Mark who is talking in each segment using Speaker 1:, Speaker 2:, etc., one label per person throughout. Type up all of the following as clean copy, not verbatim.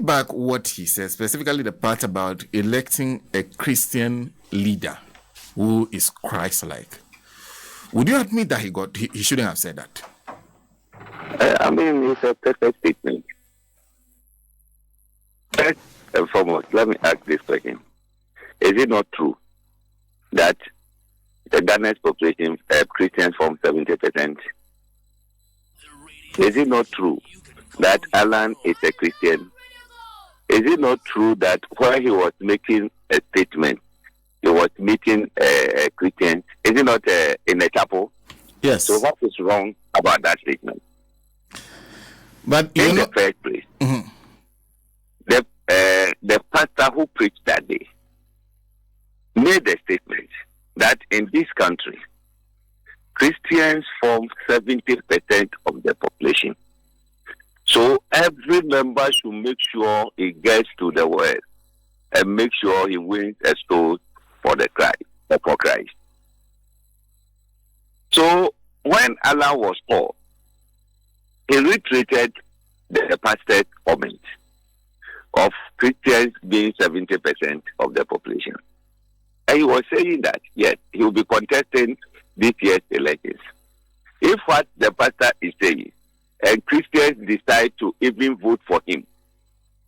Speaker 1: back what he said, specifically the part about electing a Christian leader who is Christ-like. Would you admit that he shouldn't have said that?
Speaker 2: I mean, it's a perfect statement. First and foremost, let me ask this question. Is it not true that the Ghana's population, Christians form 70%? Is it not true that Alan is a Christian? Is it not true that while he was making a statement, he was meeting Christians? Is it not in a chapel?
Speaker 1: Yes.
Speaker 2: So what is wrong about that statement?
Speaker 1: But
Speaker 2: in the first place, the pastor who preached that day made a statement that in this country, Christians form 70% of the population. So every member should make sure he gets to the word and make sure he wins a soul for Christ. So when Allah was called, he reiterated the pastor's comment of Christians being 70% of the population. And he was saying that, yes, he will be contesting this year's elections. If what the pastor is saying, and Christians decide to even vote for him,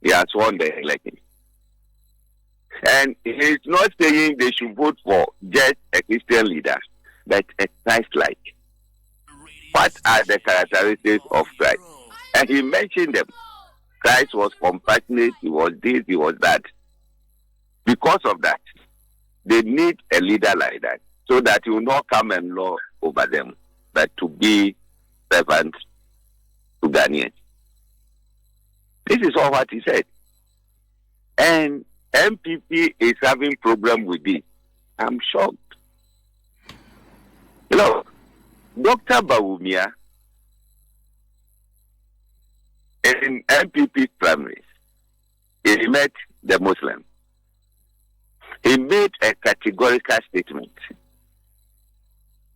Speaker 2: he has won the election. And he is not saying they should vote for just a Christian leader, but a Christ-like. What are the characteristics of Christ? And he mentioned them. Christ was compassionate, he was this, he was that. Because of that, they need a leader like that, so that he will not come and lord over them, but to be servant to Ghanaians. This is all what he said. And MPP is having problem with this. I'm shocked. Dr. Bawumia in MPP primaries, he met the Muslim. He made a categorical statement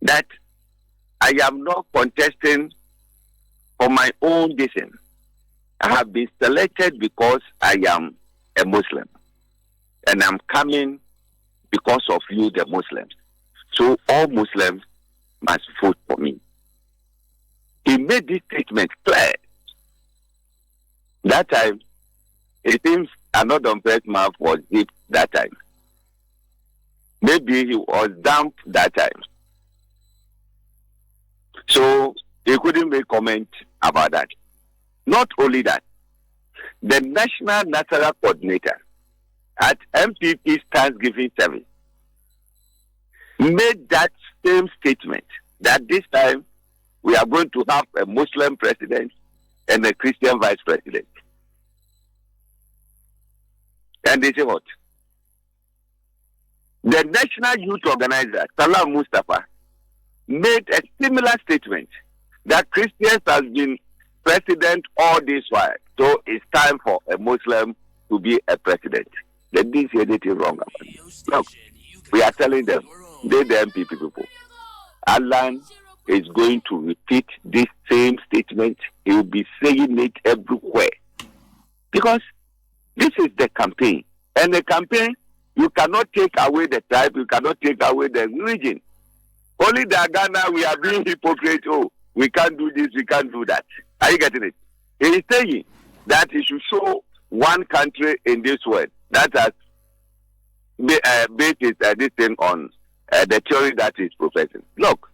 Speaker 2: that I am not contesting for my own reason. I have been selected because I am a Muslim. And I'm coming because of you, the Muslims. So all Muslims must vote for me. He made this statement clear. That time, it seems another press mouth was deep that time. Maybe he was damp that time. So he couldn't make comment about that. Not only that, the National National Coordinator at MPP's Thanksgiving service made that same statement that this time we are going to have a Muslim president and a Christian vice president. And they say what? The National Youth Organizer, Salam Mustafa, made a similar statement that Christians have been president all this while. So it's time for a Muslim to be a president. They didn't say anything wrong about it. Look, we are telling them, they the MPP people, Alan is going to repeat this same statement. He will be saying it everywhere. Because this is the campaign. And the campaign, you cannot take away the tribe, you cannot take away the religion. Only the Ghana, we are being hypocrite. Oh, we can't do this, we can't do that. Are you getting it? He is saying that he should show one country in this world that has based this thing on the theory that he's professing. Look,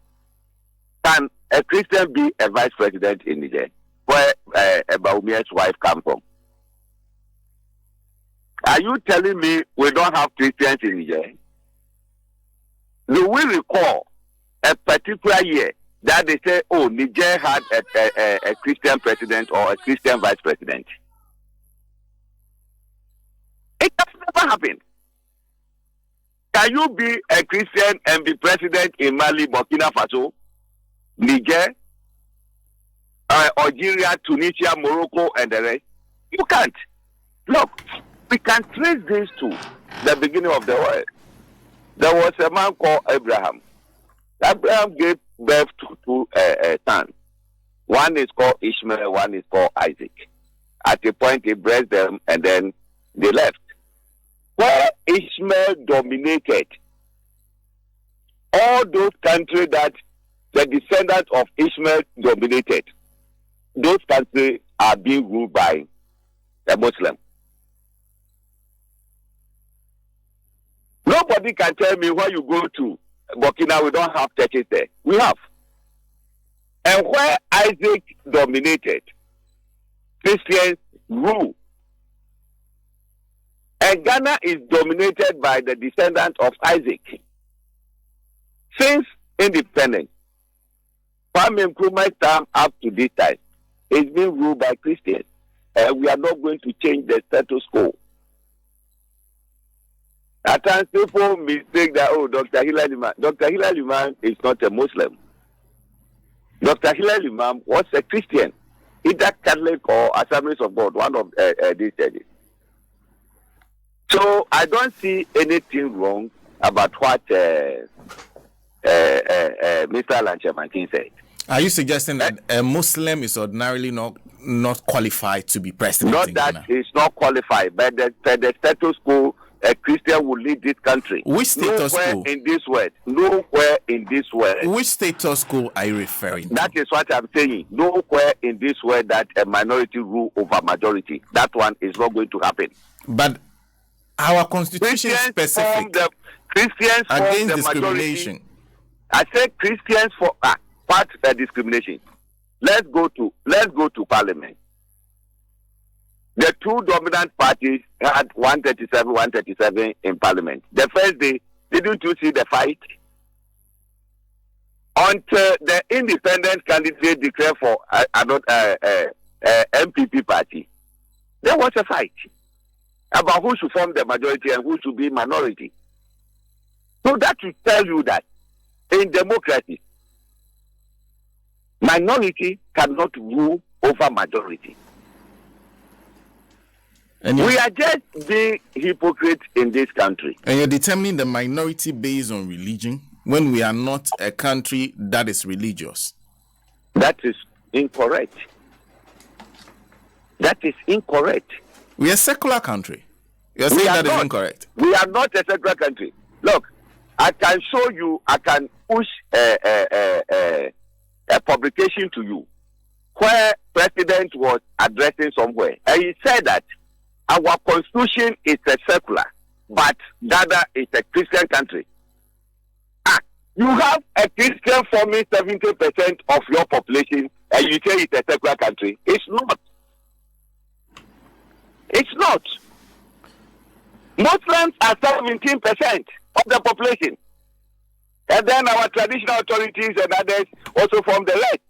Speaker 2: can a Christian be a vice president in Niger, where Bawumia's wife comes from? Are you telling me we don't have Christians in Niger? Do we recall a particular year that they say, oh, Niger had a Christian president or a Christian vice president? It has never happened. Can you be a Christian and be president in Mali, Burkina Faso, Niger, Algeria, Tunisia, Morocco, and the rest? You can't. Look, we can trace this to the beginning of the world. There was a man called Abraham. Abraham gave birth to two sons. One is called Ishmael, one is called Isaac. at a point he blessed them and then they left. Where Ishmael dominated, all those countries that the descendants of Ishmael dominated, those countries are being ruled by a Muslim. Nobody can tell me where you go to Burkina, we don't have churches there. We have. And where Isaac dominated, Christians rule. And Ghana is dominated by the descendants of Isaac. Since independence, Kwame Nkrumah's time up to this time, it's been ruled by Christians. And we are not going to change the status quo. At times people mistake that, Dr. Hilal Imam. Dr. Hilal Imam is not a Muslim. Dr. Hilal Imam was a Christian, either Catholic or Assemblies of God, one of these churches. So I don't see anything wrong about what Mr. Alan Kyeremanten said.
Speaker 1: Are you suggesting that a Muslim is ordinarily not qualified to be president?
Speaker 2: Not that he's not qualified, but the status quo, a Christian will lead this country.
Speaker 1: Which status quo?
Speaker 2: Nowhere in this world. Nowhere in this world.
Speaker 1: Which status quo are you referring to?
Speaker 2: That is what I'm saying. Nowhere in this world that a minority rule over majority. That one is not going to happen.
Speaker 1: But our constitution is specific
Speaker 2: Christians
Speaker 1: against
Speaker 2: the
Speaker 1: discrimination.
Speaker 2: Majority. I said Christians for part discrimination. Let's go to Parliament. The two dominant parties had 137 in Parliament. The first day, didn't you see the fight? Until the independent candidate declared for MPP party, there was a fight about who should form the majority and who should be minority. So that will tell you that in democracy, minority cannot rule over majority. We are just being hypocrites in this country.
Speaker 1: And you're determining the minority based on religion when we are not a country that is religious.
Speaker 2: That is incorrect. That is incorrect.
Speaker 1: We are a secular country. You're saying that is incorrect.
Speaker 2: We are not a secular country. Look, I can show you, I can push a publication to you where president was addressing somewhere. And he said that our constitution is a secular, but Ghana is a Christian country. You have a Christian forming 70% of your population, and you say it's a secular country. It's not. It's not. Muslims are 17% of the population. And then our traditional authorities and others also form the rest.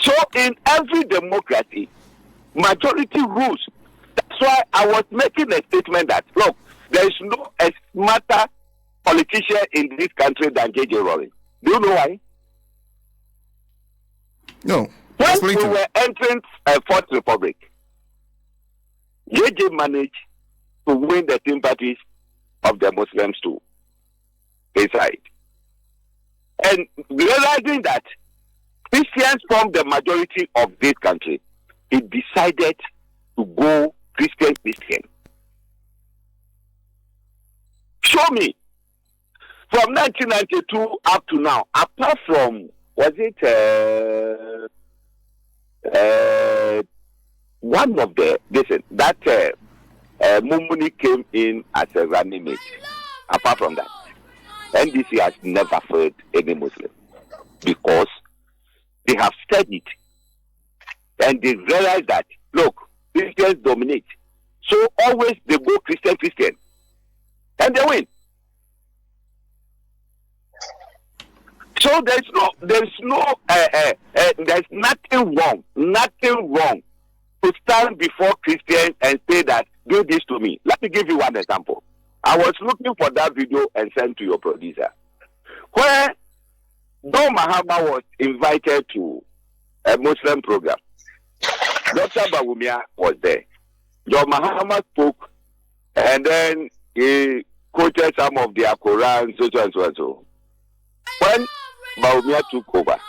Speaker 2: So in every democracy, majority rules. That's why I was making a statement that, look, there is no a smarter politician in this country than J.J. Rowling. Do you know why?
Speaker 1: No.
Speaker 2: When we were entering a Fourth Republic, J.J. managed to win the sympathies of the Muslims too, inside. And realizing that Christians form the majority of this country, he decided to go Christian. Show me. From 1992 up to now, apart from, was it one of the, listen, that Mumuni came in as a running mate. Apart from that, NDC has never failed any Muslim because they have studied and they realize that, look, Christians dominate. So always they go Christian, and they win. So there's nothing wrong to stand before Christians and say that, do this to me. Let me give you one example. I was looking for that video and sent to your producer, where John Mahama was invited to a Muslim program. Dr. Bawumia was there. John Mahama spoke, and then he quoted some of their Quran, so and so. When Bawumia took over,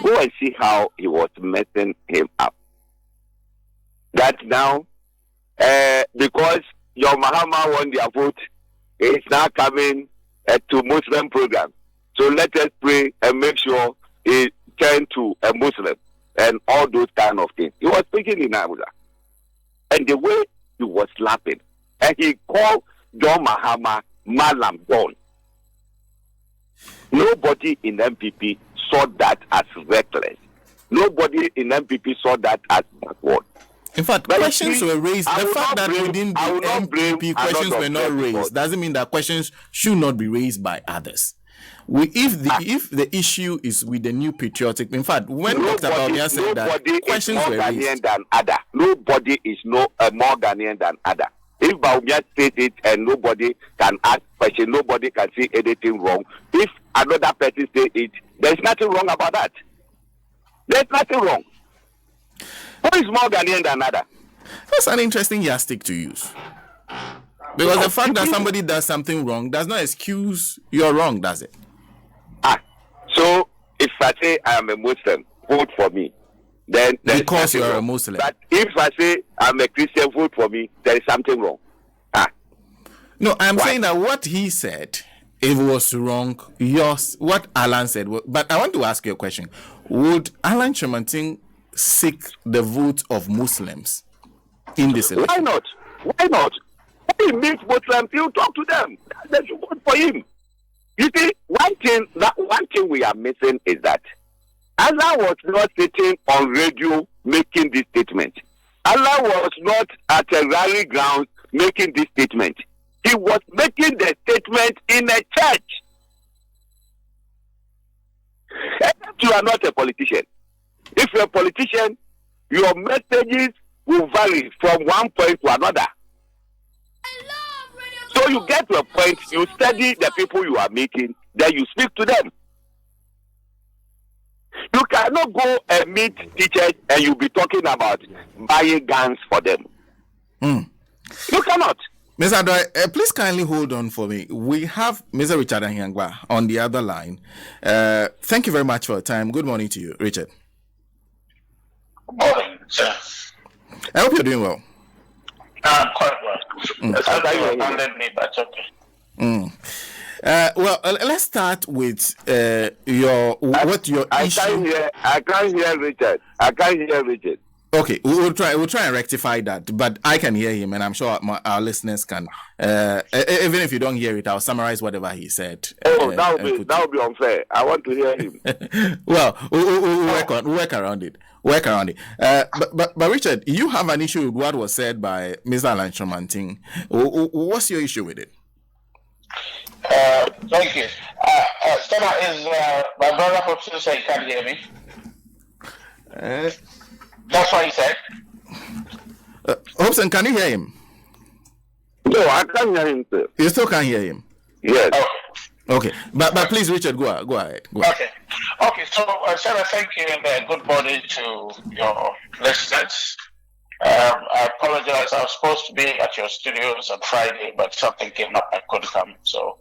Speaker 2: Go and see how he was messing him up. That now, because your Mahama won their vote, it's now coming to Muslim program. So let us pray and make sure he turn to a Muslim and all those kind of things. He was speaking in Abuja. And the way he was laughing, and he called John Mahama Malam John. Nobody in MPP saw that as reckless. Nobody in MPP saw that as backward.
Speaker 1: In fact,
Speaker 2: But
Speaker 1: questions were raised. The fact that within the MPP questions were not raised doesn't mean that questions should not be raised by others. If the issue is with the new patriotic, in fact, when Dr. Baumia said that questions were raised,
Speaker 2: than other. Nobody is more Ghanaian than other. If Baumia says it and nobody can ask question, nobody can see anything wrong. If another person says it, there's nothing wrong about that. There's nothing wrong. Who is more Ghanaian than other?
Speaker 1: That's an interesting yardstick to use. Because the fact that somebody does something wrong does not excuse your wrong, does it?
Speaker 2: So if I say I am a Muslim, vote for me. Then
Speaker 1: because you are a Muslim.
Speaker 2: But if I say I'm a Christian, vote for me, there is something wrong.
Speaker 1: No, I'm saying that what he said, if it was wrong, what Alan said. But I want to ask you a question. Would Alan Kyeremanten seek the vote of Muslims in this election?
Speaker 2: Why not? Why not? When he meets Muslims, he'll talk to them. They should vote for him. You see, one thing we are missing is that Allah was not sitting on radio making this statement. Allah was not at a rally ground making this statement. He was making the statement in a church. Except you are not a politician. If you're a politician, your messages will vary from one point to another. So you get to a point, you study the people you are meeting, then you speak to them. You cannot go and meet teachers and you'll be talking about buying guns for them. You cannot.
Speaker 1: Mr. Adorye, please kindly hold on for me. We have Mr. Richard Ahiagba on the other line. Thank you very much for your time. Good morning to you, Richard.
Speaker 3: Good morning, sir.
Speaker 1: I hope you're doing well.
Speaker 3: Quite well. You abandoned me, but okay.
Speaker 1: Well, let's start with your issue.
Speaker 2: I can't hear Richard.
Speaker 1: Okay, we'll try and rectify that. But I can hear him, and I'm sure our listeners can. Even if you don't hear it, I'll summarize whatever he said.
Speaker 2: That would be unfair. I want to hear him.
Speaker 1: Well, we'll work around it. But Richard, you have an issue with what was said by Mr. Alan Kyeremanten. What's your issue with it?
Speaker 3: Thank you. Stella, is my brother Hopeson say he can't hear me? That's what he said.
Speaker 1: Hopeson, can you hear him?
Speaker 2: No, I can't hear him, sir.
Speaker 1: You still can't hear him?
Speaker 2: Yes.
Speaker 1: Okay. But please, Richard, go ahead.
Speaker 3: Okay. So, Sarah, thank you, and good morning to your listeners. I apologize. I was supposed to be at your studios on Friday, but something came up. I couldn't come. So,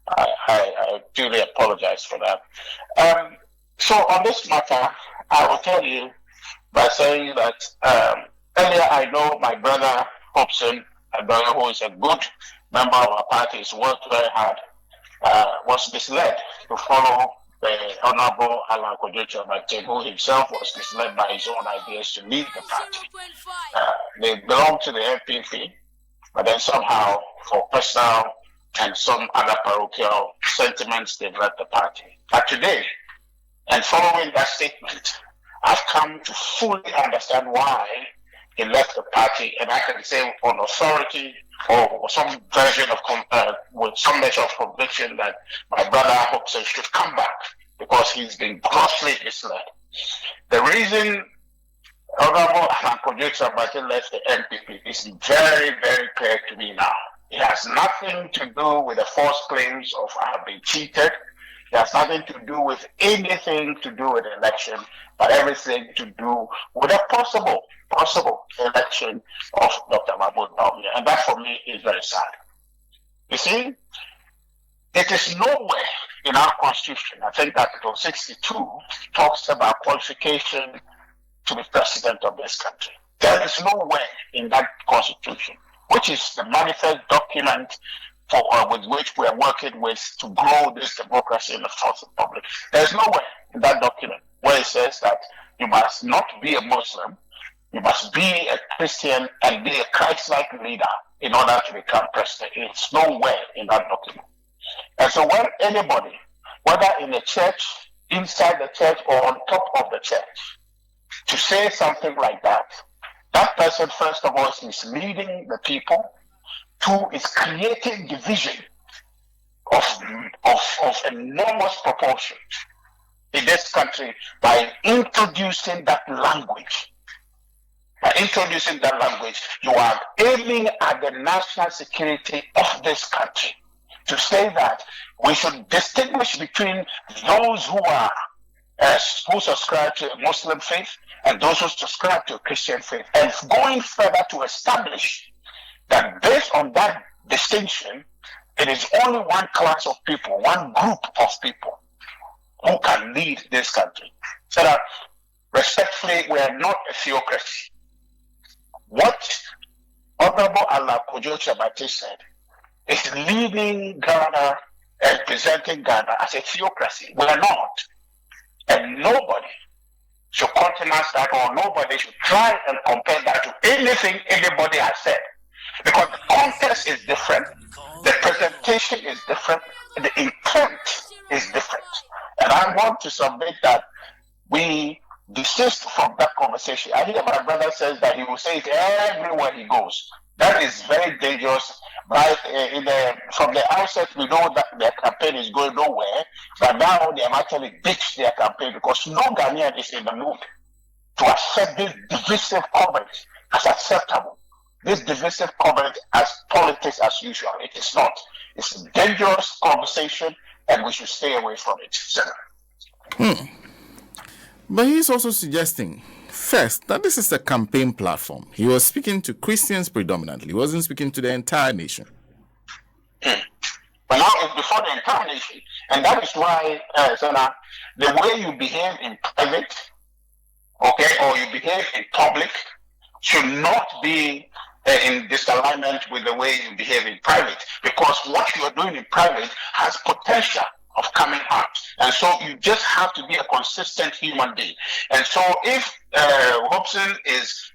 Speaker 3: I duly apologize for that. So, on this matter, I will tell you by saying that earlier I know my brother Hopeson, who is a good member of our party, has worked very hard, was misled to follow the Honorable Alan Kyeremanten, who himself was misled by his own ideas to leave the party. They belong to the MPP, but then somehow, for personal and some other parochial sentiments, they've left the party. But today, and following that statement, I've come to fully understand why he left the party, and I can say on authority or some version of with some measure of conviction that my brother Hopeson should come back because he's been grossly misled. The reason Honorable Alan Kyeremanten left the MPP is very, very clear to me now. It has nothing to do with the false claims of I have been cheated. It has nothing to do with anything to do with the election, but everything to do with a possible election of Dr. Mahmoud Baumia. And that for me is very sad. You see, It is nowhere in our constitution. I think Article 62 talks about qualification to be president of this country. There is nowhere in that constitution, which is the manifest document with which we are working with to grow this democracy in the Fourth Republic. There is nowhere in that document where it says that you must not be a Muslim, you must be a Christian and be a Christ-like leader in order to become president. It's nowhere in that document. And so when anybody, whether in a church, inside the church, or on top of the church, to say something like that, that person, first of all, is misleading the people. Two, is creating division of enormous proportions in this country by introducing that language. By introducing that language, you are aiming at the national security of this country. To say that we should distinguish between those who are who subscribe to a Muslim faith and those who subscribe to a Christian faith, and going further to establish that based on that distinction, it is only one class of people, one group of people who can lead this country. So that, respectfully, we are not a theocracy. What Honorable Alan Kyeremanten said is leading Ghana and presenting Ghana as a theocracy. We are not. And nobody should countenance that, or nobody should try and compare that to anything anybody has said. Because the context is different, the presentation is different, the intent is different. And I want to submit that we desist from that conversation. I hear my brother says that he will say it everywhere he goes. That is very dangerous. Right, from the outset, we know that their campaign is going nowhere, but now they have actually ditched their campaign because no Ghanaian is in the mood to accept this divisive coverage as acceptable. This divisive coverage as politics as usual. It is not. It's a dangerous conversation, and we should stay away from it.
Speaker 1: But he's also suggesting, first, that this is a campaign platform. He was speaking to Christians predominantly. He wasn't speaking to the entire nation.
Speaker 3: But now it's before the entire nation. And that is why, Sana, the way you behave in private, okay, or you behave in public, should not be in disalignment with the way you behave in private. Because what you are doing in private has potential of coming out. And so you just have to be a consistent human being. And so if Hopeson is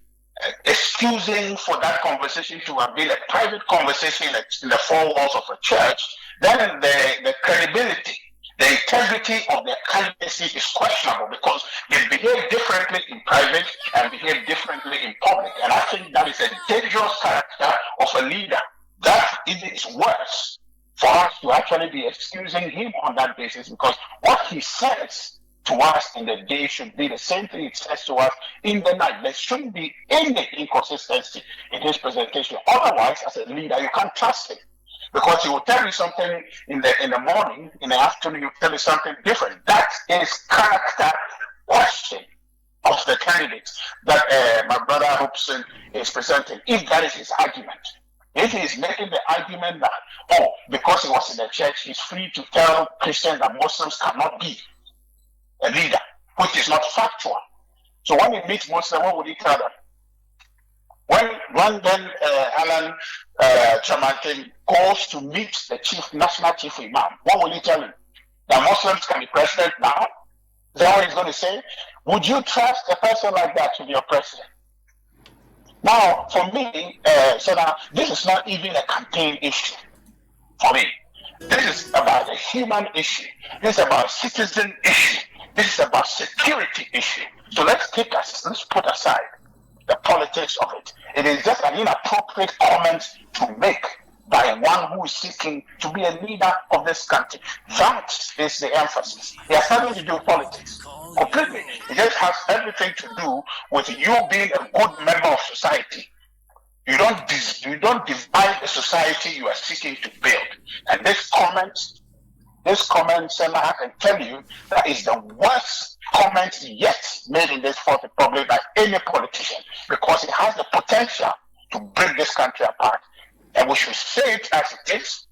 Speaker 3: excusing for that conversation to have been a private conversation in the four walls of a church, then the credibility, the integrity of their candidacy is questionable, because they behave differently in private and behave differently in public. And I think that is a dangerous character of a leader. That even is worse for us to actually be excusing him on that basis, because what he says to us in the day should be the same thing he says to us in the night. There shouldn't be any inconsistency in his presentation. Otherwise, as a leader, you can't trust him, because he will tell you something in the morning, in the afternoon, he will tell you something different. That is character question of the candidates that my brother Hopeson is presenting, if that is his argument. If he is making the argument that, because he was in the church, he's free to tell Christians that Muslims cannot be a leader, which is not factual. So when he meets Muslims, what would he tell them? When then Alan Kyeremanten goes to meet the national chief imam, what will he tell him? That Muslims can be president now? Is that what he's going to say? Would you trust a person like that to be your president? Now, for me, so now this is not even a campaign issue for me. This is about a human issue. This is about citizen issue. This is about security issue. So let's put aside the politics of it. It is just an inappropriate comment to make by one who is seeking to be a leader of this country. That is the emphasis. It has nothing to do with politics. Completely. It just has everything to do with you being a good member of society. You don't divide the society you are seeking to build. And this comment, Senna, I can tell you, that is the worst comment yet made in this Fourth Republic by any politician, because it has the potential to break this country apart. And we should say it as it is.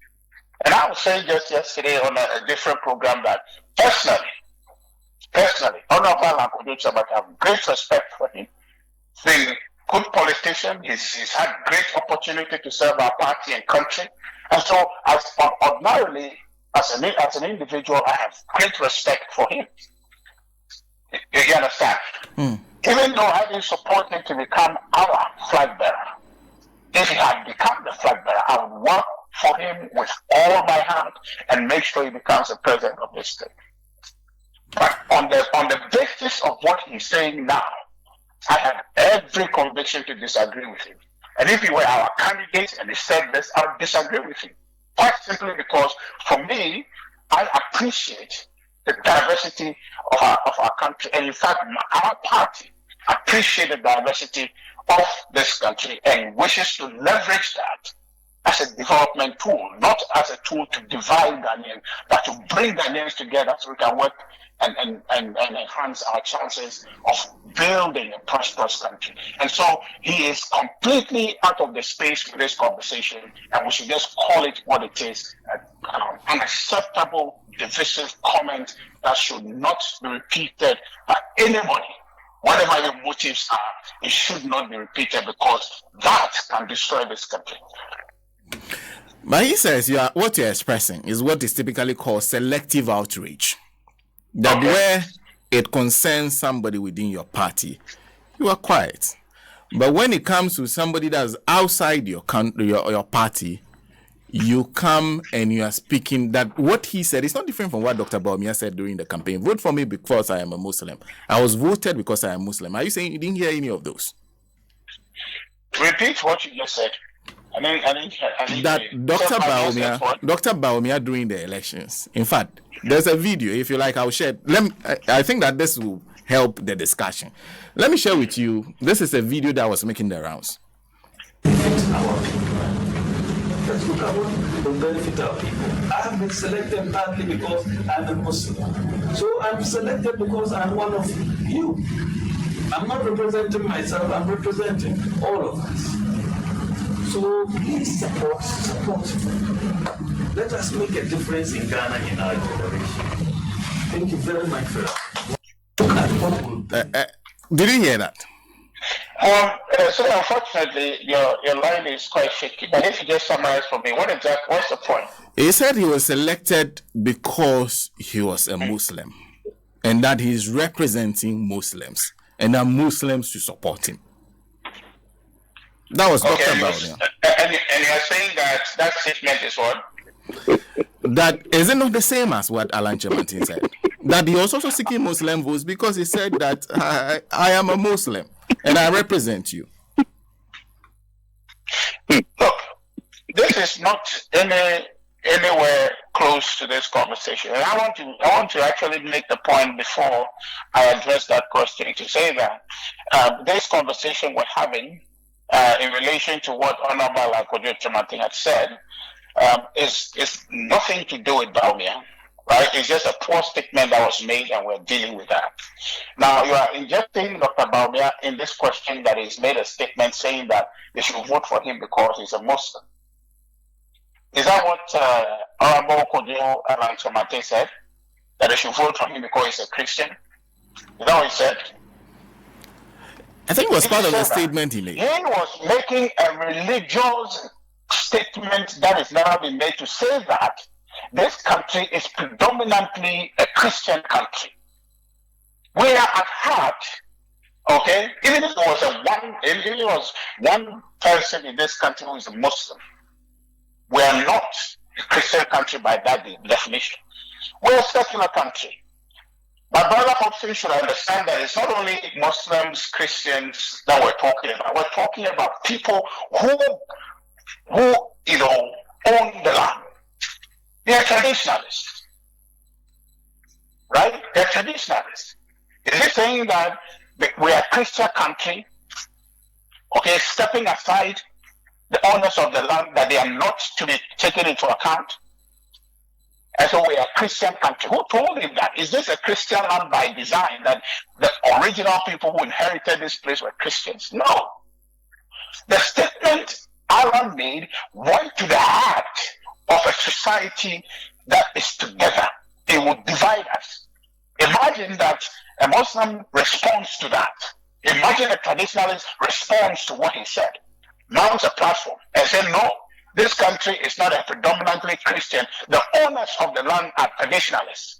Speaker 3: And I was saying just yesterday on a different program that personally, Honorable Alan Kyeremanten, I have great respect for him. He's a good politician. He's had great opportunity to serve our party and country. And so, ordinarily, as an individual, I have great respect for him. You understand? Even though I didn't support him to become our flag bearer, if he had become the flag bearer, I would work for him with all my heart and make sure he becomes the president of this state. But on the basis of what he's saying now, I have every conviction to disagree with him. And if he were our candidate and he said this, I would disagree with him. Quite simply because, for me, I appreciate the diversity of our country. And in fact, our party appreciates the diversity of this country and wishes to leverage that as a development tool, not as a tool to divide Ghanaians, but to bring Ghanaians together so we can work and enhance our chances of building a prosperous country. And so he is completely out of the space for this conversation, and we should just call it what it is, an unacceptable, divisive comment that should not be repeated by anybody. Whatever your motives are, it should not be repeated because that can destroy this country.
Speaker 1: But he says what you're expressing is what is typically called selective outrage. That where it concerns somebody within your party, you are quiet. But when it comes to somebody that's outside your country, your party, you come and you are speaking that what he said is not different from what Dr. Bawumia said during the campaign. Vote for me because I am a Muslim. I was voted because I am Muslim. Are you saying you didn't hear any of those?
Speaker 3: Repeat what you just said. I mean,
Speaker 1: that Dr. Bawumia during the elections. In fact, there's a video. If you like, I'll share. I think that this will help the discussion. Let me share with you. This is a video that was making the rounds.
Speaker 4: Let's look at what will benefit our people. I have been selected partly because I'm a Muslim. So I'm selected because I'm one of you. I'm not representing myself, I'm representing all of us. So please support. Let us make a difference in Ghana in our generation. Thank you very much for that.
Speaker 1: Did you hear that?
Speaker 3: So unfortunately, your line is quite shaky. But if you just summarize for me, what's the point?
Speaker 1: He said he was selected because he was a Muslim, and that he is representing Muslims, and that Muslims should support him. That was Dr. Bawumia.
Speaker 3: And you're saying that statement is what?
Speaker 1: That is it not the same as what Alan Kyeremanten said? That he was also seeking Muslim votes because he said that I am a Muslim and I represent you.
Speaker 3: Look, this is not anywhere close to this conversation. And I want to actually make the point before I address that question to say that this conversation we're having in relation to what Honorable Alan Kyeremanten had said is nothing to do with Bawumia, right? It's just a poor statement that was made, and we're dealing with that. Now, you are injecting Dr. Bawumia in this question that he's made a statement saying that they should vote for him because he's a Muslim. Is that what Honorable Alan Kyeremanten said? That they should vote for him because he's a Christian? Is that what he said?
Speaker 1: I think it was part of the statement he made.
Speaker 3: He was making a religious statement that has never been made to say that this country is predominantly a Christian country. We are at heart, okay, even if it was one person in this country who is a Muslim, we are not a Christian country by that definition. We're a secular country. My brother Hopeson should understand that it's not only Muslims, Christians that we're talking about. We're talking about people who own the land. They are traditionalists, right? They're traditionalists. Is it saying that we are a Christian country, okay, stepping aside the owners of the land, that they are not to be taken into account? And so we are a Christian country. Who told him that? Is this a Christian land by design, that the original people who inherited this place were Christians? No. The statement Alan made went to the heart of a society that is together. It would divide us. Imagine that a Muslim responds to that. Imagine a traditionalist responds to what he said, mounts a platform and says, no, this country is not a predominantly Christian. The owners of the land are traditionalists.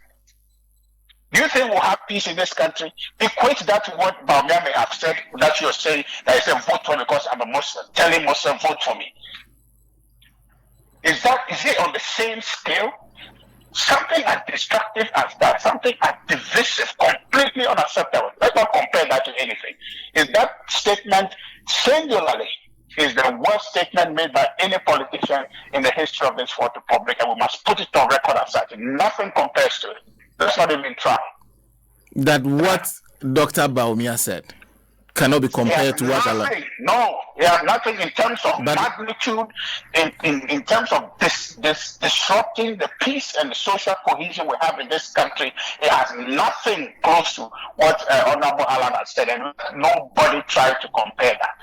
Speaker 3: Do you think we'll have peace in this country? Equate that to what Baumia may have said, that you're saying that I said vote for me because I'm a Muslim, telling Muslim vote for me. Is it on the same scale? Something as destructive as that, something as divisive, completely unacceptable. Let's not compare that to anything. Is that statement singularly is the worst statement made by any politician in the history of this Fourth Republic, and we must put it on record as such. Nothing compares to it. Let's not even try.
Speaker 1: That what Dr. Baumia said cannot be compared to what Allah.
Speaker 3: No, he has nothing in terms of magnitude, in terms of this disrupting the peace and the social cohesion we have in this country. It has nothing close to what Honorable Alan has said, and nobody tried to compare that.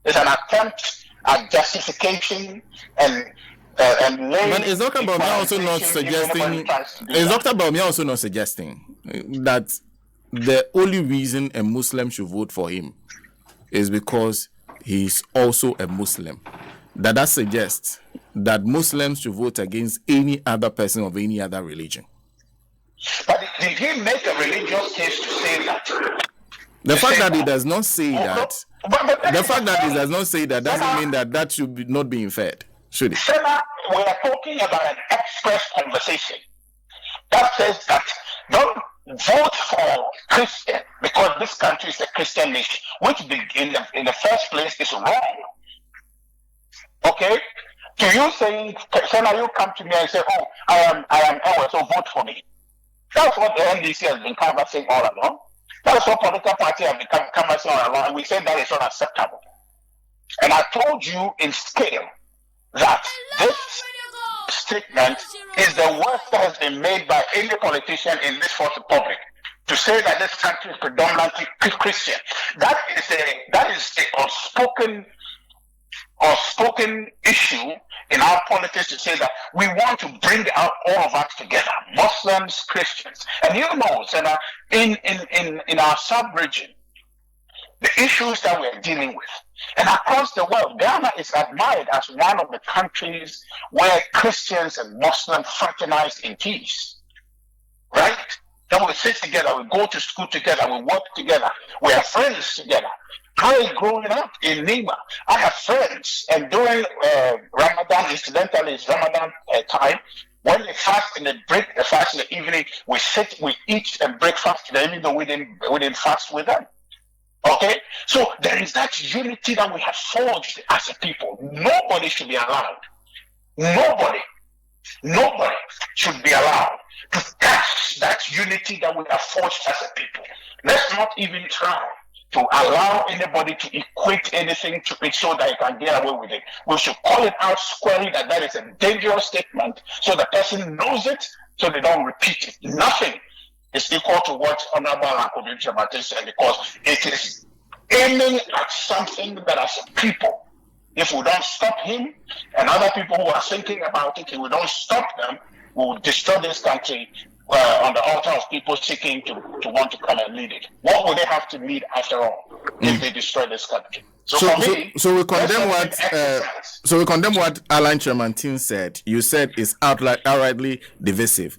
Speaker 3: It's an attempt at justification and
Speaker 1: but is Dr. Baumia also not suggesting? Is Dr. Baumia also not suggesting that the only reason a Muslim should vote for him is because he's also a Muslim? That suggests that Muslims should vote against any other person of any other religion.
Speaker 3: But did he make a religious case to say that?
Speaker 1: The fact that he does not say that, the fact that he does not say that doesn't mean that that should not be inferred. Should it?
Speaker 3: Senna, we are talking about an express conversation that says that don't vote for Christian because this country is a Christian nation, which in the first place is wrong. Okay? To you saying, Senna, you come to me and say, oh, I am Ewe, so vote for me. That's what the NDC has been canvassing all along. That's what political parties have been canvassing all along, and we say that is unacceptable. And I told you in scale that this statement is the worst that has been made by any politician in this Fourth Republic. To say that this country is predominantly Christian, that is the unspoken issue in our politics, to say that we want to bring out all of us together, Muslims, Christians. And you know, Senna, in our sub-region, the issues that we're dealing with, and across the world, Ghana is admired as one of the countries where Christians and Muslims fraternize in peace. Right? Then we sit together, we go to school together, we work together, we are friends together. Growing up in Nima, I have friends, and during Ramadan, incidentally, it's Ramadan time, when they fast and they break the fast in the evening, we sit, we eat and break fast together, even though we didn't fast with them. Okay, so there is that unity that we have forged as a people. Nobody should be allowed. Nobody should be allowed to touch that unity that we have forged as a people. Let's not even try to allow anybody to equate anything to it so that you can get away with it. We should call it out squarely that is a dangerous statement, so the person knows it, so they don't repeat it. Nothing is equal to what Honorable Alan Kyeremanten said, because it is aiming at something that as a people, if we don't stop him and other people who are thinking about it, if we don't stop them, we will destroy this country on the altar of people seeking to want to come and lead it. What would they have to lead after all if they destroy this country?
Speaker 1: So we condemn what Alan Kyeremanten said. You said is outrightly divisive.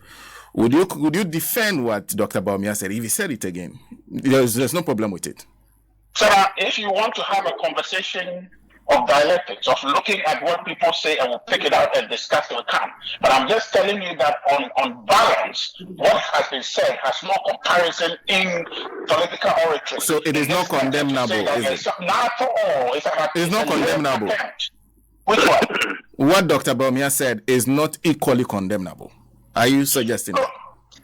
Speaker 1: Would you defend what Dr. Baumia said if he said it again? There's no problem with it.
Speaker 3: So if you want to have a conversation of dialectics, of looking at what people say, and we'll pick it out and discuss it, we can. But I'm just telling you that on balance, what has been said has no comparison in political oratory.
Speaker 1: So it is not condemnable, is it?
Speaker 3: Not at all.
Speaker 1: It's not condemnable.
Speaker 3: Which one?
Speaker 1: What Dr. Baumia said is not equally condemnable. Are you suggesting that?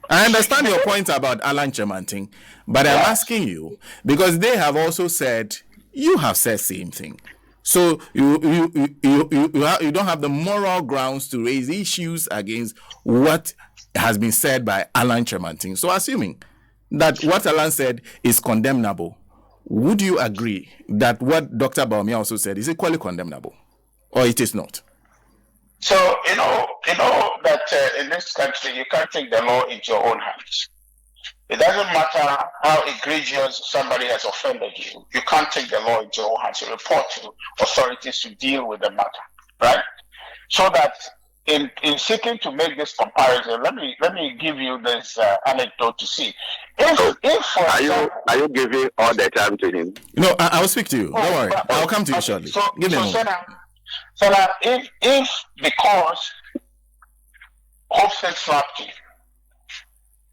Speaker 1: I understand your point about Alan Kyeremanten, but I'm asking you, because they have also said, you have said same thing. So you don't have the moral grounds to raise issues against what has been said by Alan Kyeremanten. So assuming that what Alan said is condemnable, would you agree that what Dr. Baumia also said is equally condemnable, or it is not?
Speaker 3: So, you know that in this country you can't take the law into your own hands. It doesn't matter how egregious somebody has offended you. You can't take the law into your own hands. You report to authorities to deal with the matter, right? So that in seeking to make this comparison, let me give you this anecdote to see.
Speaker 2: Are you giving all the time to him?
Speaker 1: No, I will speak to you. Don't worry. I'll come to you shortly. Give me a moment.
Speaker 3: So now, if because Hopeson slapped you,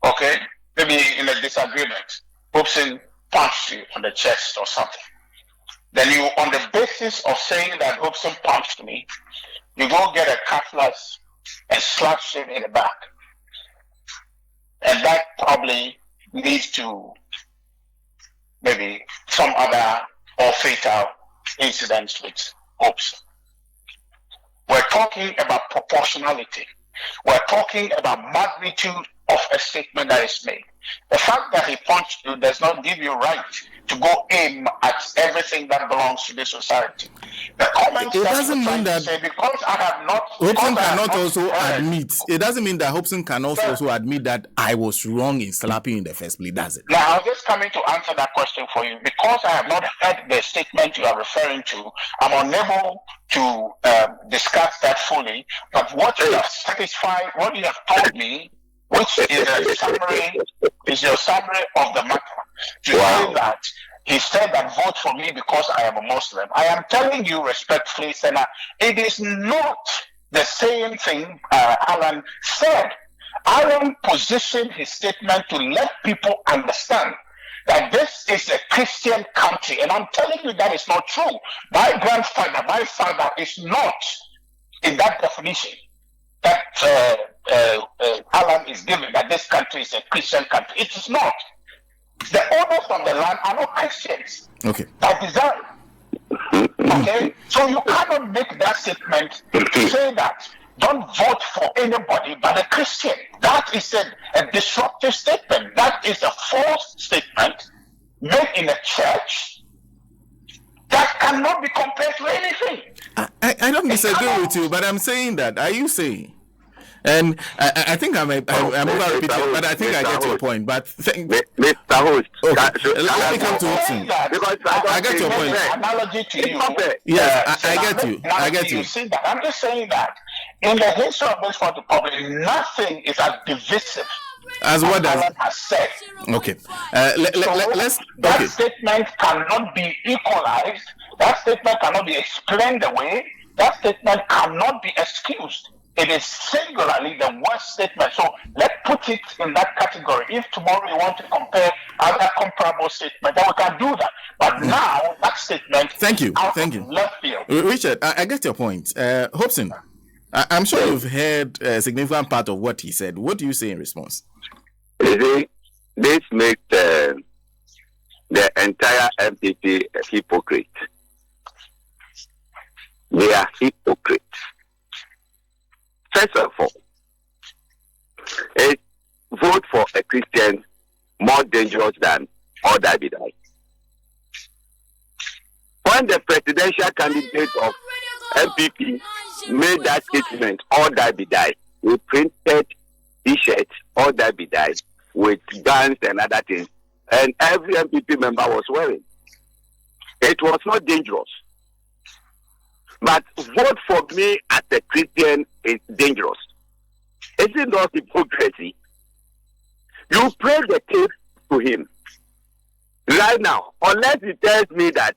Speaker 3: okay, maybe in a disagreement, Hopeson punched you on the chest or something, then you, on the basis of saying that Hopeson punched me, you go get a cutlass and slash him in the back. And that probably leads to maybe some other or fatal incidents with Hopeson. We're talking about proportionality. We're talking about magnitude of a statement that is made. The fact that he punched you does not give you right to go aim at everything that belongs to this society. The comments
Speaker 1: it doesn't mean that
Speaker 3: because I have not.
Speaker 1: Hopeson cannot also admit. It doesn't mean that Hopeson cannot also admit that I was wrong in slapping you in the first place, does it?
Speaker 3: Now, I'm just coming to answer that question for you. Because I have not heard the statement you are referring to, I'm unable to discuss that fully. But what you have satisfied, what you have told me, which is a summary, is your summary of the matter. To say that he said that vote for me because I am a Muslim. I am telling you respectfully, Senator, it is not the same thing Alan said. Alan positioned his statement to let people understand that this is a Christian country. And I'm telling you that is not true. My father is not in that definition that Alan is given, that this country is a Christian country. It is not. The owners of the land are not Christians.
Speaker 1: Okay.
Speaker 3: By design. Okay? So you cannot make that statement to say that don't vote for anybody but a Christian. That is a disruptive statement. That is a false statement made in a church that cannot be compared to anything.
Speaker 1: I don't disagree with you, but I'm saying that. Are you saying? And I think I'm over repeating, but I think I get your point. But
Speaker 2: Mr. Host,
Speaker 1: okay. Let me come to Hopeson.
Speaker 2: Because
Speaker 1: I get your point.
Speaker 3: Analogy to you.
Speaker 1: Yes, I get you. I get you.
Speaker 3: See that? I'm just saying that in the history of this republic, nothing is as divisive
Speaker 1: as what
Speaker 3: Alan has said.
Speaker 1: Okay. Let's.
Speaker 3: That statement cannot be equalized. That statement cannot be explained away. That statement cannot be excused. It is singularly the worst statement. So let's put it in that category. If tomorrow you want to compare other comparable statements, then we can do that. But now that statement.
Speaker 1: Thank you.
Speaker 3: Left field.
Speaker 1: Richard, I get your point. Hopeson, I'm sure you've heard a significant part of what he said. What do you say in response?
Speaker 2: This makes the entire MPP a hypocrite. They are hypocrites. First of all, vote for a Christian more dangerous than all that be die. When the presidential candidate of MPP made that statement, all that be die, we printed T-shirts, all that be die, with guns and other things, and every MPP member was wearing. It was not dangerous. But vote for me as a Christian is dangerous. Is it not hypocrisy? You pray the case to him right now, unless he tells me that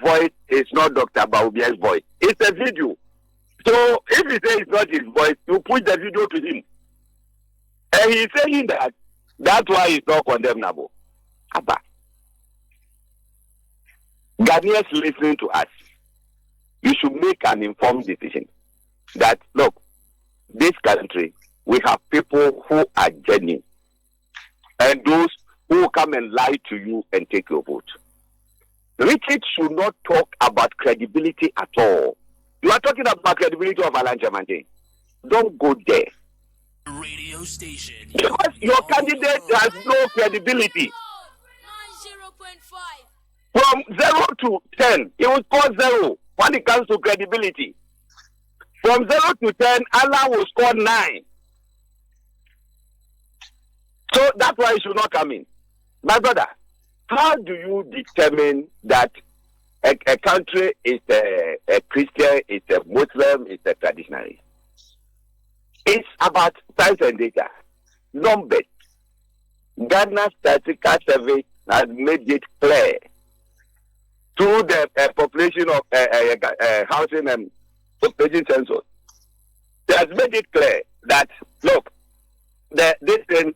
Speaker 2: voice is not Dr. Baubia's voice. It's a video. So if he says it's not his voice, you put the video to him. And he's saying that that's why he's not condemnable. Abba. Ghanaians listening to us, you should make an informed decision that, look, this country, we have people who are genuine and those who come and lie to you and take your vote. Richard should not talk about credibility at all. You are talking about credibility of Alan Kyeremanten. Don't go there.
Speaker 5: Radio station.
Speaker 2: Because your candidate has no credibility.
Speaker 5: 90.5.
Speaker 2: From 0 to 10, he will score 0 when it comes to credibility. From 0 to 10, Allah will score 9. So that's why it should not come in. My brother, how do you determine that a country is a Christian, is a Muslim, is a traditionalist? It's about science and data. Numbers. Ghana Statistical Survey has made it clear through the population of housing and population census. They has made it clear that, look, this thing,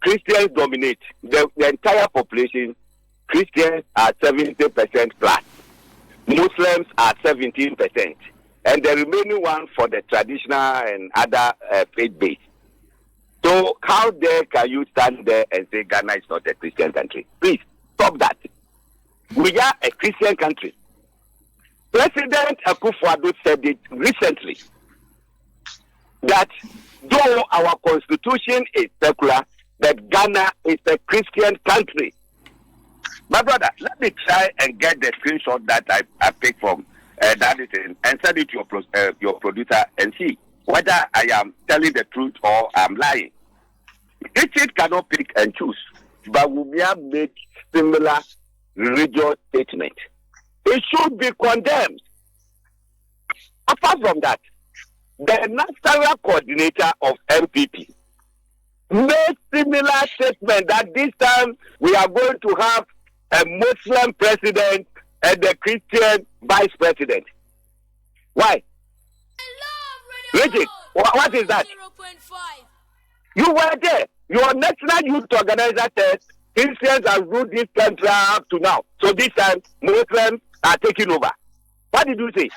Speaker 2: Christians dominate. The entire population, Christians are 70% plus. Muslims are 17%. And the remaining one for the traditional and other faith-based. So how dare can you stand there and say Ghana is not a Christian country? Please, stop that. We are a Christian country. President Akufo-Addo said it recently that though our constitution is secular, that Ghana is a Christian country. My brother, let me try and get the screenshot that I picked from that and send it to your producer and see whether I am telling the truth or I'm lying. Richard cannot pick and choose, but Wumia made similar religious statement. It should be condemned. Apart from that, the national coordinator of MPP made similar statement that this time we are going to have a Muslim president and a Christian vice president. Why? Richard, what is that?
Speaker 6: 0.5.
Speaker 2: You were there. Your national youth organizer said Christians have ruled this country up to now. So this time, Muslims are taking over. What did you say?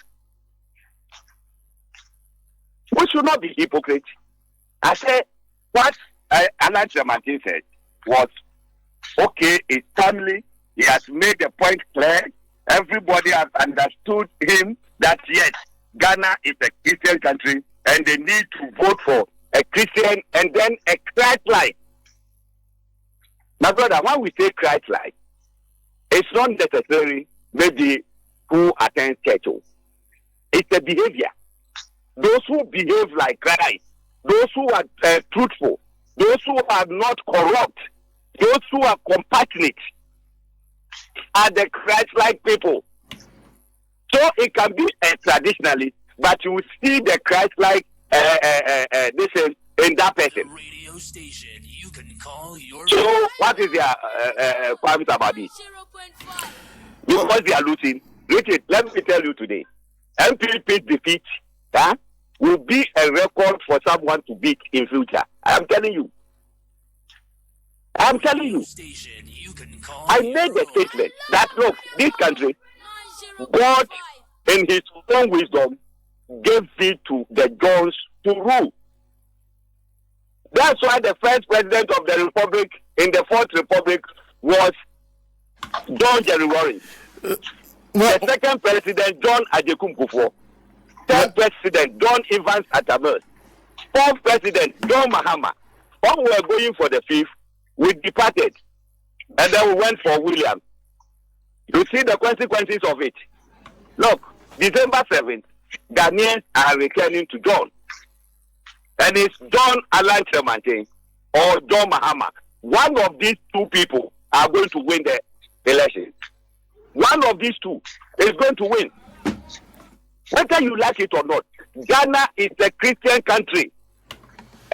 Speaker 2: We should not be hypocrites. I said, what Alan Kyeremanten said was, okay, it's timely. He has made the point clear. Everybody has understood him that, yes, Ghana is a Christian country and they need to vote for a Christian and then a Christ-like. My brother, when we say Christ-like, it's not necessarily maybe who attends church. It's the behavior. Those who behave like Christ, those who are truthful, those who are not corrupt, those who are compassionate are the Christ-like people. So it can be a traditionalist, but you will see the Christ-like this is in that person.
Speaker 5: Radio station you can call your
Speaker 2: So what is their comments about this?
Speaker 6: 0.5.
Speaker 2: Because they are losing. Richard, let me tell you today, MPP defeat will be a record for someone to beat in future. I'm telling you. I'm telling you.
Speaker 5: station you can call
Speaker 2: I made the statement that look, this country, God in his own wisdom gave it to the Johns to rule. That's why the first president of the Republic in the Fourth Republic was John Jerry Warren. The second president, John Ajekum Kufuor. Third president, John Evans Atamers. Fourth president, John Mahama. When we were going for the fifth, we departed. And then we went for William. You see the consequences of it. Look, December 7th, Ghanaians are returning to John. And it's John Alan Kyeremanten or John Mahama. One of these two people are going to win the election. One of these two is going to win. Whether you like it or not, Ghana is a Christian country.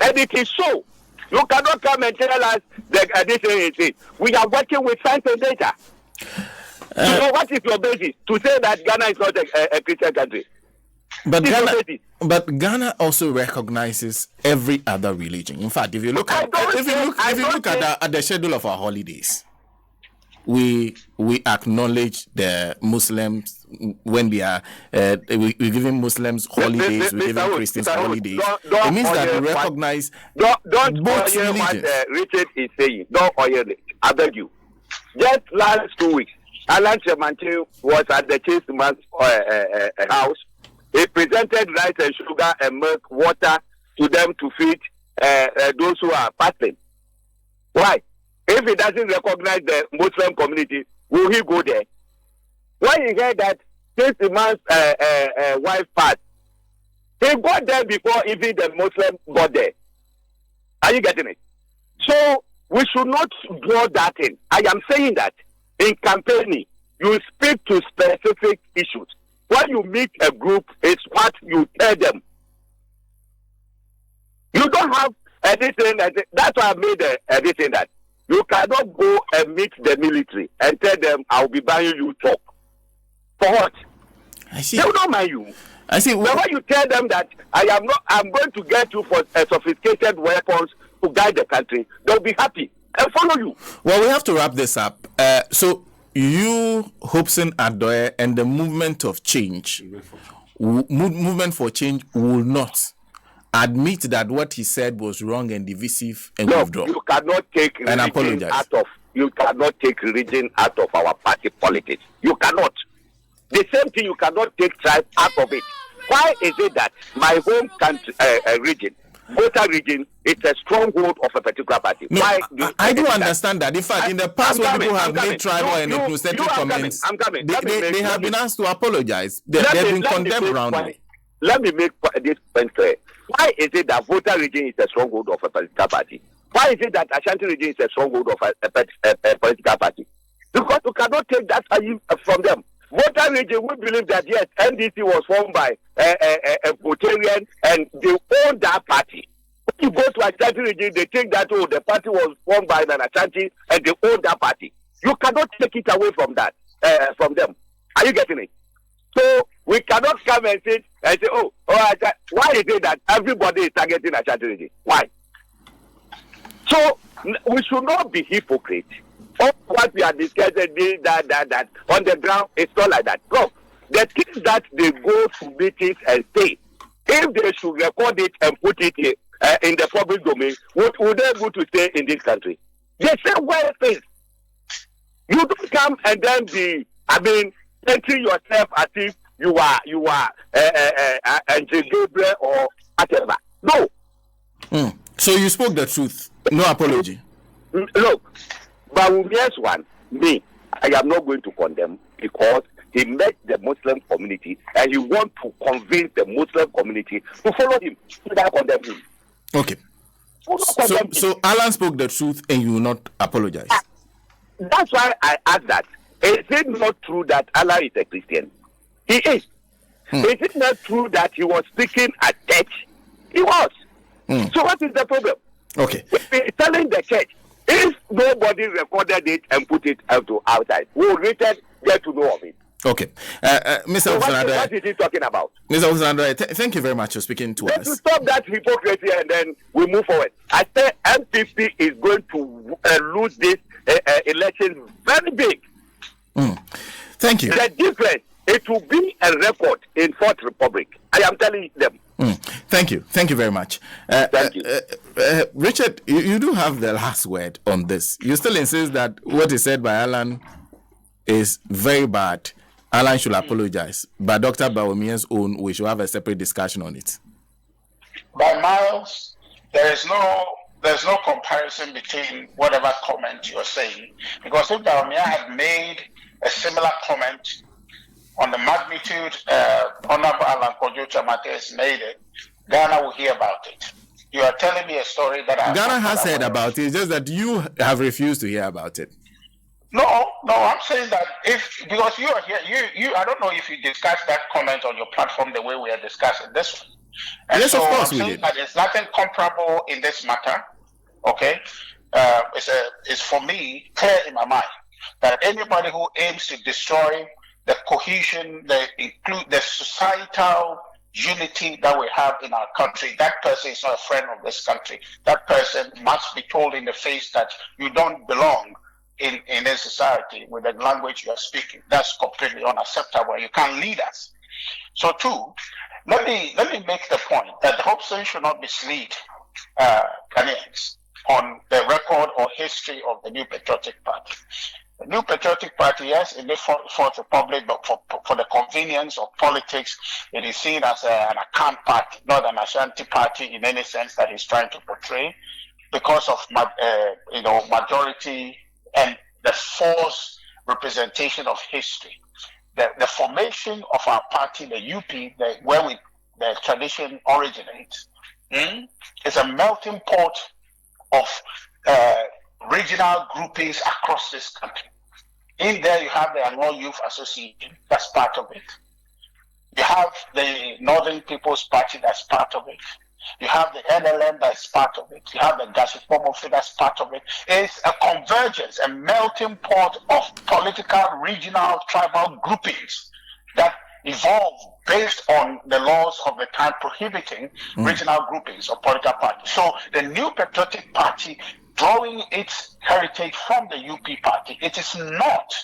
Speaker 2: And it is so. You cannot come and tell us that this is. We are working with science and data. So what is your basis to say that Ghana is not a Christian country?
Speaker 1: But Ghana also recognizes every other religion. In fact, if you look at the schedule of our holidays, we acknowledge the Muslims when we are we giving Muslims holidays, we giving Christians holidays. It means that we recognize
Speaker 2: both
Speaker 1: religions.
Speaker 2: What Richard is saying. Don't oil it. I beg you. Just last 2 weeks, Alan Kyeremanten was at the Chaseman's house. He presented rice and sugar and milk, water to them to feed those who are fasting. Why? If he doesn't recognize the Muslim community, will he go there? When he heard that since the man's wife passed, He got there before even the Muslim got there. Are you getting it? So we should not draw that in. I am saying that in campaigning, you speak to specific issues. When you meet a group, it's what you tell them. You don't have anything. That's why I made everything that you cannot go and meet the military and tell them, I'll be buying you talk. For what?
Speaker 1: I see.
Speaker 2: They will not mind you.
Speaker 1: I see.
Speaker 2: But when you tell them that I'm going to get you for sophisticated weapons to guide the country, they'll be happy and follow you.
Speaker 1: Well, we have to wrap this up. So you, Hopeson, Adorye, and the movement of change, movement for change will not admit that what he said was wrong and divisive and withdraw.
Speaker 2: You cannot take religion out of our party politics. You cannot. The same thing, you cannot take tribe out of it. Why is it that my home country region, Volta region, is a stronghold of a particular party?
Speaker 1: No,
Speaker 2: Why
Speaker 1: I do understand that. In fact, in the past, when people have made tribal and ethnocentric comments, they have been asked to apologize. They've been condemned roundly.
Speaker 2: Let me make this point clear. Why is it that Volta region is a stronghold of a political party? Why is it that Ashanti region is a stronghold of a political party? Because you cannot take that from them. Volta region, we believe that yes, NDC was formed by a Voltarian and they own that party. When you go to Ashanti region, they think that the party was formed by an Ashanti and they own that party. You cannot take it away from that, from them. Are you getting it? So we cannot come and say, why is it that everybody is targeting Ashanti region? Why? So we should not be hypocrites. All what we are discussing, that on the ground, it's not like that. Look, the things that they go to meetings and say, if they should record it and put it in the public domain, what would they go to say in this country? They say well things. You don't come and then entering yourself as if you are Andrew Gabriel or whatever. No.
Speaker 1: So you spoke the truth. No apology.
Speaker 2: Look, but here's one. Me, I am not going to condemn because he met the Muslim community and he wants to convince the Muslim community to follow him. Without condemn him.
Speaker 1: Okay. So Alan spoke the truth and you will not apologize.
Speaker 2: That's why I asked that. Is it not true that Allah is a Christian? He is. Is it not true that he was speaking at church? He was. So what is the problem?
Speaker 1: Okay.
Speaker 2: He's telling the church, if nobody recorded it and put it outside, we will later get to know of it.
Speaker 1: Okay. Mr.
Speaker 2: What is he talking about?
Speaker 1: Mr. Adorye, thank you very much for speaking to us.
Speaker 2: Let's stop that hypocrisy and then we move forward. I say MPP is going to lose this election very big.
Speaker 1: Thank you.
Speaker 2: The difference, it will be a record in Fourth Republic. I am telling them.
Speaker 1: Thank you. Thank you very much.
Speaker 2: Thank you.
Speaker 1: Richard, you do have the last word on this. You still insist that what is said by Alan is very bad. Alan should apologize. But Dr. Bawumia's own, we should have a separate discussion on it.
Speaker 3: By miles, there's no comparison between whatever comment you're saying. Because if Bawumia had made a similar comment on the magnitude Honorable Alan Kyeremanten has made it, Ghana will hear about it. You are telling me a story that
Speaker 1: Ghana has heard about it. It's just that you have refused to hear about it.
Speaker 3: No, I'm saying that because you are here, you I don't know if you discussed that comment on your platform the way we are discussing this one. And
Speaker 1: yes,
Speaker 3: so
Speaker 1: of course
Speaker 3: I'm
Speaker 1: we
Speaker 3: saying
Speaker 1: did.
Speaker 3: that there's nothing comparable in this matter. Okay, it's for me clear in my mind that anybody who aims to destroy the cohesion, the societal unity that we have in our country, that person is not a friend of this country. That person must be told in the face that you don't belong in a society with the language you are speaking. That's completely unacceptable. You can't lead us. So two, let me make the point that Hopeson should not mislead Ghanaians on the record or history of the New Patriotic Party. The New Patriotic Party, yes, in the Fourth Republic, but for the convenience of politics, it is seen as an account party, not an Ashanti party in any sense that he's trying to portray, because of majority and the false representation of history. The formation of our party, the UP, where we the tradition originates, is a melting pot of regional groupings across this country. In there, you have the Anwar Youth Association, that's part of it. You have the Northern People's Party, that's part of it. You have the NLM, that's part of it. You have the Gasipomofi, that's part of it. It's a convergence, a melting pot of political, regional, tribal groupings that evolve based on the laws of the time prohibiting regional groupings of political parties. So the New Patriotic Party, drawing its heritage from the UP party, it is not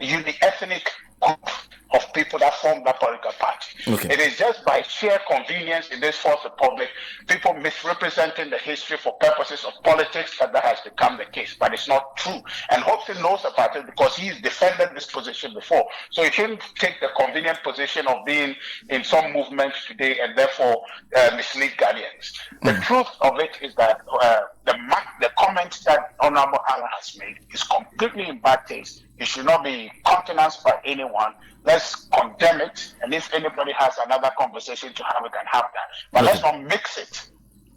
Speaker 3: a ethnic group of people that form that political party.
Speaker 1: Okay.
Speaker 3: It is just by sheer convenience in this Fourth Republic, people misrepresenting the history for purposes of politics, that has become the case. But it's not true. And Hopeson knows about it because he's defended this position before. So he shouldn't take the convenient position of being in some movement today and therefore mislead Ghanaians. The truth of it is that the comment that Honorable Alan has made is completely in bad taste. It should not be countenanced by anyone. Let's condemn it, and if anybody has another conversation to have, we can have that. But let's not mix it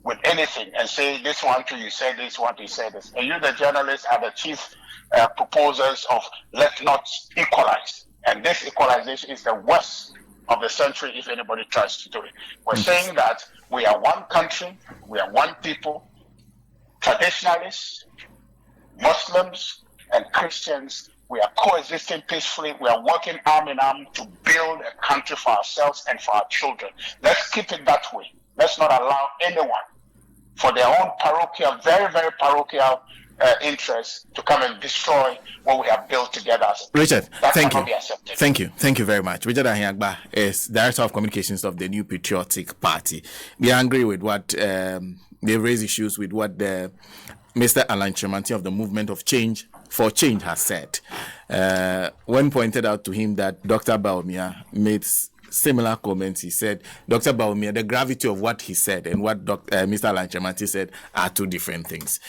Speaker 3: with anything and say this one too, you say this one too, you say this. And you, the journalists, are the chief proposers of let's not equalize. And this equalization is the worst of the century if anybody tries to do it. We're saying that we are one country, we are one people, traditionalists, Muslims, and Christians. We are coexisting peacefully. We are working arm in arm to build a country for ourselves and for our children. Let's keep it that way. Let's not allow anyone for their own parochial, very, very parochial interests to come and destroy what we have built together.
Speaker 1: Richard, thank you.
Speaker 3: Be accepted.
Speaker 1: Thank you very much. Richard Ahiagba is Director of Communications of the New Patriotic Party. We agree with what they raise issues with what Mr. Alan Kyeremanten of the Movement of Change for Change has said. When pointed out to him that Dr. Bawumia made similar comments, he said, Dr. Bawumia, the gravity of what he said and what Mr. Alan Kyeremanten said are two different things.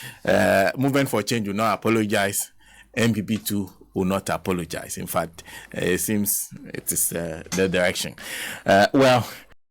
Speaker 1: Movement for Change will not apologize. MPP too will not apologize. In fact, it seems it is the direction. Well,